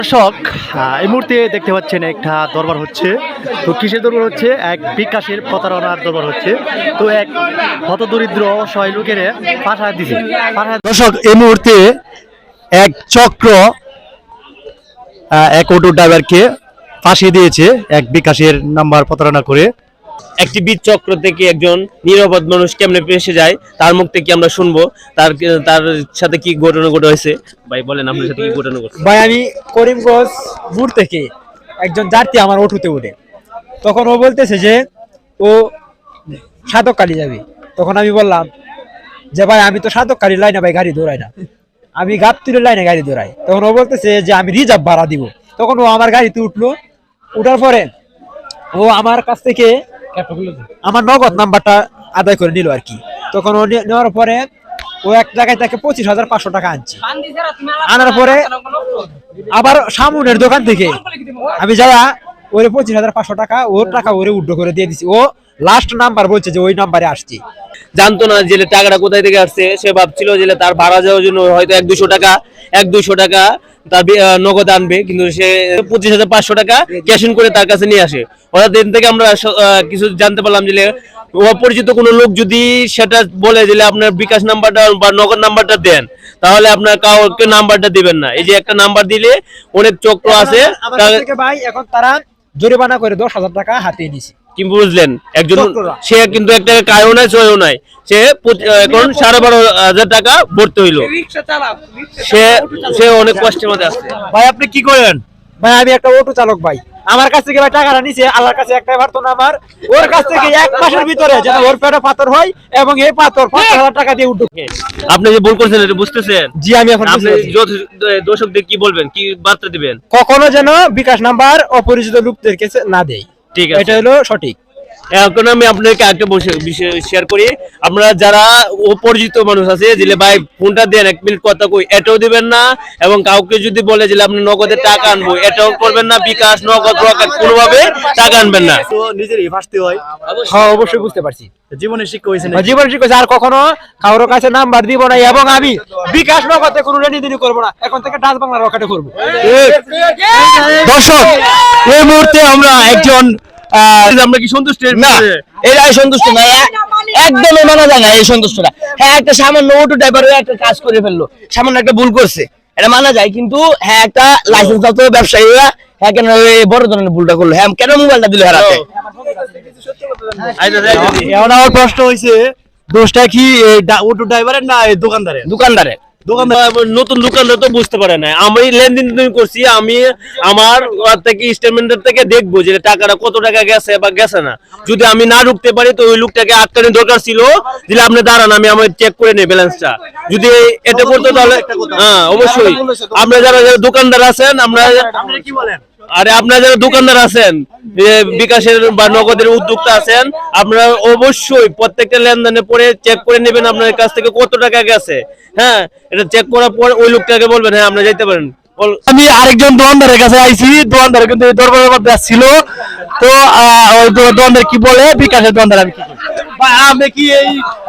দর্শক এই মুহূর্তে দেখতে পাচ্ছেন একটা দরবার হচ্ছে। তো কিসের দরবার হচ্ছে? এক বিকাশের প্রতারণার দরবার হচ্ছে। তো এক হতদরিদ্র অসহায় লোকের ফাঁসায় দিছে। দর্শক এই মুহূর্তে এক চক্র এক অটো ড্রাইভারকে ফাঁসিয়ে দিয়েছে এক বিকাশের নাম্বার প্রতারণা করে। একটি চক্র থেকে একজন নিরাপদ মানুষ কেমনে পেশে যায় তার মুখ থেকে আমরা শুনবো তার তার সাথে কি ঘটনা ঘটে হয়েছে। ভাই বলেন আপনার সাথে কি ঘটনা ঘটছে? ভাই আমি করিমগঞ্জ বুড় থেকে একজন যাত্রী আমার অটোতে উঠে, তখন ও বলতেছে যে ও সাতককালী যাবে। তখন আমি বললাম যে ভাই আমি তো সাতককালী লাইনে ভাই গাড়ি দৌড়াই না, আমি গাবতুলের লাইনে গাড়ি দৌড়াই। তখন ও বলতেছে যে আমি রিজার্ভ ভাড়া দিব। তখন ও আমার গাড়িতে উঠলো, উঠার পরে ও আমার কাছ থেকে আমার নগদ নাম্বারটা আদায় করে নিল আর কি। তখন ও নেওয়ার পরে ও এক জায়গায় তাকে 25,500 টাকা আনছি। আনার পরে আবার সামনের দোকান থেকে আমি যারা ওরে 25,500 টাকা ওর টাকা ওরে উড্ডো করে দিয়ে দিছি। ও লাস্ট নাম্বার বলছে যে ওই নাম্বারে আসছি। জানতো না যে টাকাটা কোথায় থেকে আসছে। সে ভাবছিল যে তার ভাড়া যাওয়ার জন্য হয়তো 1-200 টাকা তার নগদ আনবে, কিন্তু সে 25,500 টাকা ক্যাশ ইন করে তার কাছে নিয়ে আসে। ওরা দিন থেকে আমরা কিছু জানতে পারলাম যে অপরিচিত কোনো লোক যদি সেটা বলে যে আপনার বিকাশ নাম্বারটা বা নগদ নাম্বারটা দেন, তাহলে আপনার কাউকে নাম্বারটা দিবেন না। এই যে একটা নাম্বার দিলে অনেক চক্র আছে। ভাই এখন তারা জরিমানা করে 10,000 টাকা হাতিয়ে নিছে। কি বুঝলেন? একজন সে কিন্তু একটা কায়ও নাই চয়ও নাই, সে এখন 12,500 টাকা ভরতে হইলো। সে অনেক কষ্টের মধ্যে আছে। ভাই আপনি কি করেন? ভাই আমি একটা অটো চালক ভাই, আমার কাছ থেকে ভাই টাকাটা নিছে। আল্লাহর কাছে একটাই প্রার্থনা আমার, ওর কাছ থেকে 1 মাসের ভিতরে যেন ওর পেটে পাথর হয় এবং এই পাথর 5,000 টাকা দিয়ে উঠুক। আপনি যে ভুল করছেন এটা বুঝতেছেন? জি আমি এখন আপনি দর্শকদের কি বলবেন, কি বার্তা দিবেন? কখনো যেন বিকাশ নাম্বার অপরিচিত লোকদের কাছে না দেয়, ঠিক আছে, এটা হলো সঠিক। এখন আমি আপনাকে একটা বিষয় শেয়ার করি। আপনারা যারা অপরিচিত মানুষ আছে যে ভাই ফোনটা দেন 1 মিনিট কথা কই, এটাও দিবেন না। এবং কাউকে যদি বলে যে আপনি নগদে টাকা আনবো, এটাও করবেন না। বিকাশ নগদ রকেট কোনোভাবে টাকা আনবেন না। তো নিজেরই ফাঁসতে হয়। হ্যাঁ অবশ্যই বুঝতে পারছি, জীবনে শিক্ষা হয়েছে না? জীবন শিক্ষা আর কখনো কারোর কাছে নাম্বার দিব না। এবং আমি বিকাশ নগদে কোনো লেনদেন করবো না, এখন থেকে ডাচ বাংলা রকেটে করবো। দর্শক এই মুহূর্তে আমরা একজন আমরা কি সন্তুষ্ট না? এরাই সন্তুষ্ট না, একদমই মানা যায় না এই সন্তুষ্টটা। হ্যাঁ একটা সামান্য অটো ড্রাইভার একটা কাজ করে ফেললো, সামান্য একটা ভুল করছে, এটা মানা যায়। কিন্তু হ্যাঁ একটা লাইসেন্স প্রাপ্ত ব্যবসায়ীরা হ্যাঁ কেন বড় ধরনের ভুলটা করলো, হ্যাঁ কেন মোবাইলটা দিল হারাতে? এখন আমার প্রশ্ন হয়েছে, দোষটা কি অটো ড্রাইভারের না দোকানদারের? দোকানদারের। নতুন দোকানদার তো বুঝতে পারে না। আমি লেনদেন করছি, আমি আমার থেকে স্টেটমেন্টের থেকে দেখবো যে টাকাটা কত টাকা গেছে বা গেছে না। যদি আমি না ঢুকতে পারি তো ওই লোকটাকে আটকানোর দরকার ছিল, দিলে আপনি দাঁড়ান আমি চেক করে নেই ব্যালেন্সটা। যদি এটা করতো তাহলে হ্যাঁ অবশ্যই। আপনারা যারা দোকানদার আছেন, কি বলেন? আরে আপনারা যারা দোকানদার আছেন, বিকাশের বা নগদের উদ্যোক্তা আছেন, আপনারা অবশ্যই প্রত্যেকটা লেনদেনের পরে চেক করে নেবেন আপনার কাছ থেকে কত টাকা গেছে। হ্যাঁ এটা চেক করার পর ওই লোকটাকে বলবেন হ্যাঁ আপনারা যেতে পারেন। আমি আরেকজন দোকানদারের কাছে আইছি, দোকানদার কিন্তু দরবারের মধ্যে আসছিল। তো ওই দোকানদার কি বলে, বিকাশের দোকানদার আমি কি করি? আপনি কি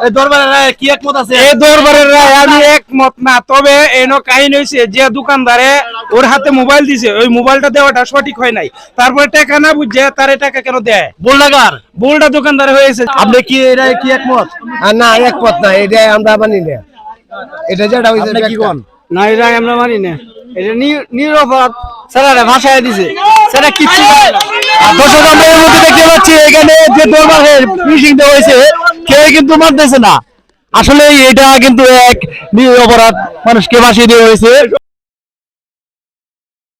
এই দরবারের রায় কি একমত আছে? এই দরবারের রায় আমি একমত না। তবে এনো কাহিনী হয়েছে যে দোকানদারে ওর হাতে মোবাইল দিছে, ওই মোবাইলটা দেওয়াটা সঠিক হয় নাই। তারপরে টাকা না বুঝে তারে টাকা কেন দেয়? বোলডাকার ভুলটা দোকানদারে হয়েছে। আপনি কি এটা কি একমত? না একমত না, এটা আমরা মানি না। এটা যেটা হইছে কি কোন? না এটা আমরা মানি না, এটা নিরপরাধ স্যারেরা ভাষায় দিছে, সেটা কিচ্ছু করে না। দর্শক আমরা এর মধ্যে দেখতে পাচ্ছি এখানে যে দরবারের ফিনিশিং দেওয়া হয়েছে, কেউ কিন্তু মানতেছে না। আসলে এটা কিন্তু এক নিরপরাধ মানুষকে ফাঁসিয়ে দেওয়া হয়েছে।